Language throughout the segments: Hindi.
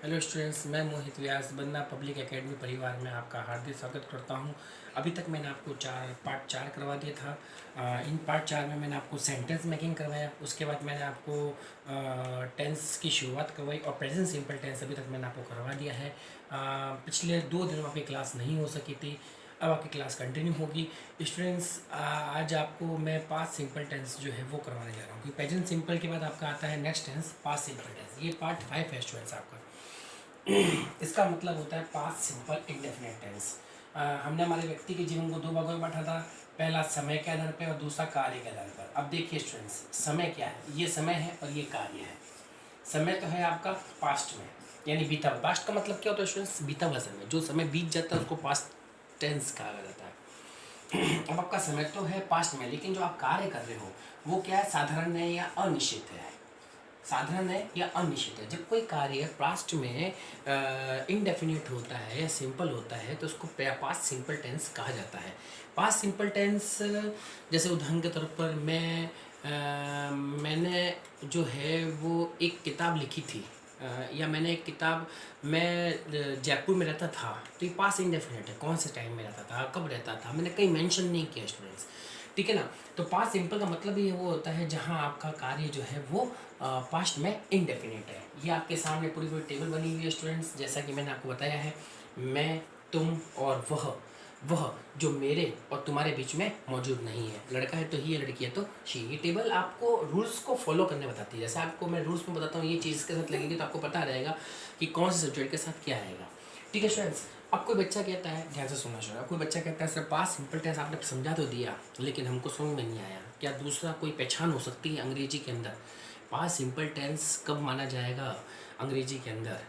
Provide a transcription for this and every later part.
हेलो स्टूडेंट्स, मैं मोहित व्यास बन्ना पब्लिक एकेडमी परिवार में आपका हार्दिक स्वागत करता हूं। अभी तक मैंने आपको पार्ट चार करवा दिया था। इन पार्ट चार में मैंने आपको सेंटेंस मेकिंग करवाया। उसके बाद मैंने आपको टेंस की शुरुआत करवाई और प्रेजेंट सिंपल टेंस अभी तक मैंने आपको करवा दिया है। पिछले 2 दिनों में आपकी क्लास नहीं हो सकी थी, अब आपकी क्लास कंटिन्यू होगी। स्टूडेंट्स, आज आपको मैं पास्ट सिंपल टेंस जो है वो करवाने जा रहा हूँ, क्योंकि प्रेजेंट सिंपल के बाद आपका आता है next tense past simple tense. ये पार्ट 5 है स्टूडेंट्स आपका। इसका मतलब होता है पास्ट सिंपल इंडेफिनिट टेंस। हमने हमारे व्यक्ति के जीवन को 2 भागों में बांटा था। पहला समय के आधार पर और दूसरा कार्य के आधार पर। अब देखिए स्टूडेंट्स, समय क्या है? ये समय है और ये कार्य है। समय तो है आपका पास्ट में, यानी बीता हुआ। पास्ट का मतलब क्या होता है स्टूडेंट्स? बीता हुआ समय। जो समय बीत जाता है उसको पास्ट टेंस कहा जाता है। अब आपका समय तो है पास्ट में, लेकिन जो आप कार्य कर रहे हो वो क्या है? साधारण है या अनिश्चित है? साधारण है या अनिश्चित है। जब कोई कार्य पास्ट में इनडेफिनिट होता है या सिंपल होता है तो उसको पास्ट सिंपल टेंस कहा जाता है। पास्ट सिंपल टेंस, जैसे उदाहरण के तौर पर मैंने जो है वो एक किताब लिखी थी, या मैंने एक किताब, मैं जयपुर में रहता था, तो ये पास्ट इंडेफिनिट है। कौन से टाइम में रहता था, कब रहता था, मैंने कहीं मेंशन नहीं किया स्टूडेंट्स, ठीक है ना। तो पास्ट सिंपल का मतलब ये वो होता है जहाँ आपका कार्य जो है वो पास्ट में इनडेफिनिट है। ये आपके सामने पूरी पूरी टेबल बनी हुई है स्टूडेंट्स, जैसा कि मैंने आपको बताया है। मैं, तुम और वह जो मेरे और तुम्हारे बीच में मौजूद नहीं है। लड़का है तो ही है, लड़की है तो शी। ये टेबल आपको रूल्स को फॉलो करने बताती है। जैसे आपको मैं रूल्स में बताता हूँ ये चीज़ के साथ लगेगी तो आपको पता रहेगा कि कौन से सब्जेक्ट के साथ क्या आएगा, ठीक है स्टूडेंट्स। अब कोई बच्चा कहता है, ध्यान से सुनना शुरू, कोई बच्चा कहता है सर पास्ट सिंपल टेंस आपने समझा तो दिया लेकिन हमको समझ में नहीं आया, क्या दूसरा कोई पहचान हो सकती है अंग्रेजी के अंदर? पास्ट सिंपल टेंस कब माना जाएगा अंग्रेजी के अंदर?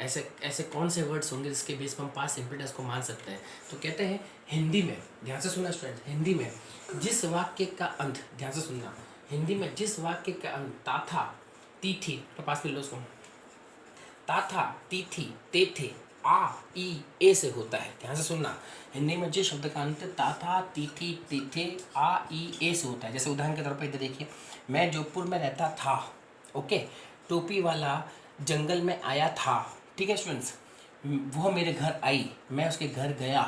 ऐसे ऐसे कौन से वर्ड्स होंगे जिसके बेस पर हम पास्ट सिंपल टेंस को मान सकते हैं? तो कहते हैं हिंदी में, ध्यान से सुनना स्टूडेंट, हिंदी में जिस वाक्य का अंत, ध्यान से सुनना, हिंदी में जिस वाक्य का अंत ता था ती थी, तो पास में लो उसको, ता था ती थी ते थे आ ई ए से होता है। ध्यान से सुनना, हिंदी में जिस शब्द का अंत ता था ती थी ते थे आ ई ए से होता है। जैसे उदाहरण के तौर पर इधर देखिए, मैं जोधपुर में रहता था, ओके, टोपी वाला जंगल में आया था, ठीक है स्टूडेंट्स। वो मेरे घर आई, मैं उसके घर गया,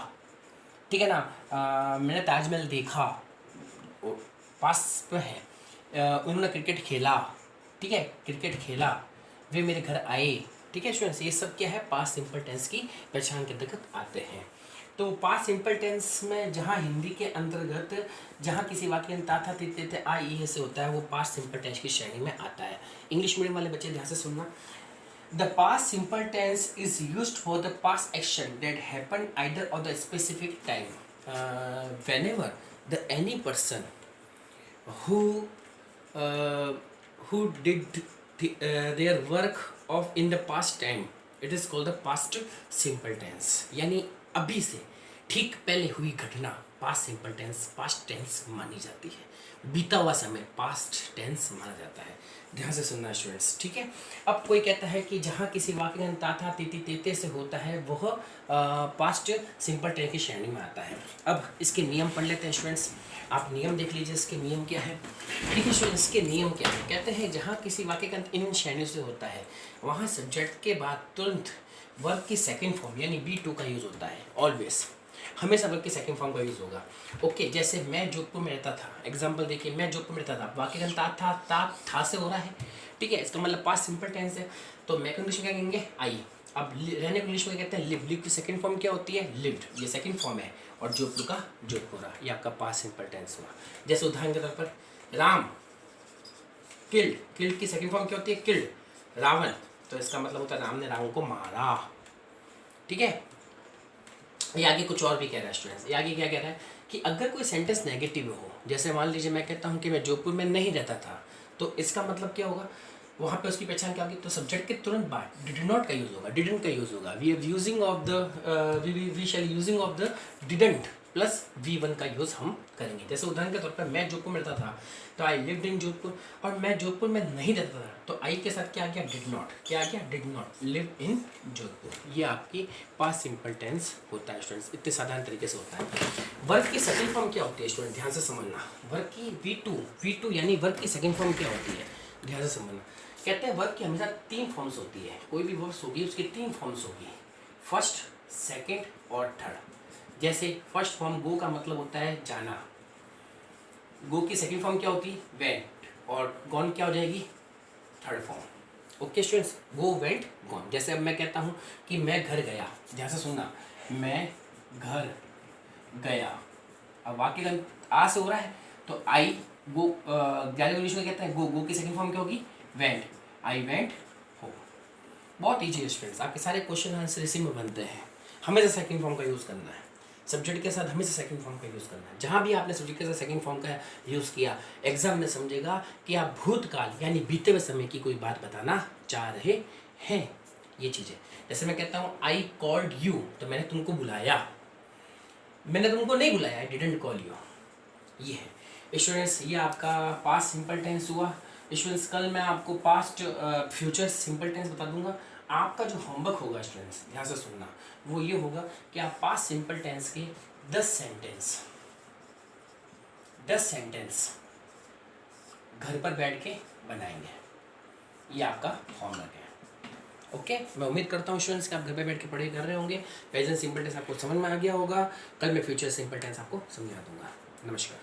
ठीक है ना। मैंने ताजमहल देखा, पास पे है। उन्होंने क्रिकेट खेला, ठीक है, क्रिकेट खेला, वे मेरे घर आए, ठीक है स्टूडेंट्स। ये सब क्या है? पास्ट सिंपल टेंस की पहचान के अंतर्गत आते हैं। तो पास्ट सिंपल टेंस में जहाँ हिंदी के अंतर्गत जहाँ किसी वाक्य में ता था ती थे आ ई से होता है वो पास्ट सिंपल टेंस की श्रेणी में आता है। इंग्लिश मीडियम वाले बच्चे ध्यान से सुनना, the past simple tense is used for the past action that happened either of the specific time. Whenever any person who uh, who did their work of in the past time, it is called the past simple tense. यानी अभी से ठीक पहले हुई घटना past simple tense, past tense मानी जाती है। बीता हुआ समय पास्ट टेंस माना जाता है। ध्यान से सुनना स्टूडेंट्स, ठीक है। अब कोई कहता है कि जहाँ किसी वाक्य का ता था तीती तेते से होता है वह पास्ट सिंपल टेंस की श्रेणी में आता है। अब इसके नियम पढ़ लेते हैं स्टूडेंट्स, आप नियम देख लीजिए इसके नियम क्या है, ठीक है स्टूडेंट्स। इसके नियम क्या है? कहते हैं जहाँ किसी वाक्य का अंत इन श्रेणियों से होता है वहाँ सब्जेक्ट के बाद तुरंत वर्ब की सेकेंड फॉर्म यानी B2 का यूज़ होता है। ऑलवेज, हमेशा वर्ब की सेकंड फॉर्म का यूज़ होगा। ओके, जैसे मैं जोधपुर में रहता था, एग्जांपल देखिए, मैं जोधपुर में रहता था, वाक्य का था से हो रहा है, ठीक है, इसका मतलब पास्ट सिंपल टेंस है। तो मैं इंग्लिश में क्या कहेंगे? आई। अब रहने को इंग्लिश में कहते हैं लिव। लिव की सेकंड फॉर्म क्या होती है? लिव्ड, ये सेकंड फॉर्म है। और जोधपुर का जोधपुरा, ये आपका पास्ट सिंपल टेंस हुआ। जैसे उदाहरण के तौर पर राम किल्ड, किल्ड की सेकंड फॉर्म क्या होती है? किल्ड। रावण, तो इसका मतलब होता है राम ने रावण को मारा, ठीक है। ये आगे कुछ और भी कह रहा है स्टूडेंट्स, ये आगे क्या कह रहा है कि अगर कोई सेंटेंस नेगेटिव हो, जैसे मान लीजिए मैं कहता हूँ कि मैं जोधपुर में नहीं रहता था, तो इसका मतलब क्या होगा? वहाँ पे उसकी पहचान क्या होगी? तो सब्जेक्ट के तुरंत बाद डिड नॉट का यूज़ होगा, डिडंट का यूज़ होगा। We are using of the we shall using of the didn't plus V1 का यूज़ हम करेंगे। जैसे उदाहरण के तौर पर मैं जोधपुर में रहता था तो आई लिव्ड इन जोधपुर, और मैं जोधपुर में नहीं रहता था तो आई के साथ क्या आ गया? Did not. क्या आ गया? Did not live in Jodhpur. ये आपकी पास्ट सिंपल टेंस होता है स्टूडेंट्स, इतने साधारण तरीके से होता है। वर्ब की सेकंड फॉर्म क्या होती है स्टूडेंट? ध्यान से समझना, वर्ब की V2 यानी वर्ब की सेकंड फॉर्म क्या होती है? ध्यान से समझना, कहते हैं वर्ब की हमेशा 3 फॉर्म्स होती है, कोई भी वर्ब्स होगी उसकी 3 फॉर्म्स होगी, फर्स्ट, सेकंड और थर्ड। जैसे फर्स्ट फॉर्म गो का मतलब होता है जाना, गो की सेकंड फॉर्म क्या होती है वेंट, और गॉन क्या हो जाएगी third form. Okay students, go went gone. जैसे अब मैं कहता हूँ कि मैं घर गया, जैसे सुनना, मैं घर गया, अब वाक्य का आ से हो रहा है तो आई गो, ज्यादा इंग्लिश में कहते हैं गो, गो की सेकंड फॉर्म क्या होगी वेंट, आई वेंट होम। बहुत ईजी है स्टूडेंट्स, आपके सारे क्वेश्चन आंसर इसी में बनते हैं। हमेशा सेकंड फॉर्म का यूज़ करना है, सब्जेक्ट के साथ हमेशा सेकंड फॉर्म का यूज़ करना है। जहाँ भी आपने सब्जेक्ट के साथ सेकंड फॉर्म का यूज़ किया, एग्जाम में समझेगा कि आप भूतकाल यानी बीते हुए समय की कोई बात बताना चाह रहे हैं, ये चीज़ें। जैसे मैं कहता हूँ आई कॉल्ड यू, तो मैंने तुमको बुलाया, मैंने तुमको नहीं बुलाया, आई डिडंट कॉल यू, ये है स्टूडेंट्स। ये आपका पास्ट सिंपल टेंस हुआ स्टूडेंट्स। कल मैं आपको पास्ट फ्यूचर सिंपल टेंस बता दूंगा। आपका जो होमवर्क होगा स्टूडेंट्स, ध्यान से सुनना, वो ये होगा कि आप पास्ट सिंपल टेंस के 10 सेंटेंस घर पर बैठ के बनाएंगे। ये आपका होमवर्क है। ओके, मैं उम्मीद करता हूँ स्टूडेंट्स कि आप घर पे बैठ के पढ़ाई कर रहे होंगे। प्रेजेंट सिंपल टेंस आपको समझ में आ गया होगा। कल मैं फ्यूचर सिंपल टेंस आपको समझा दूंगा। नमस्कार।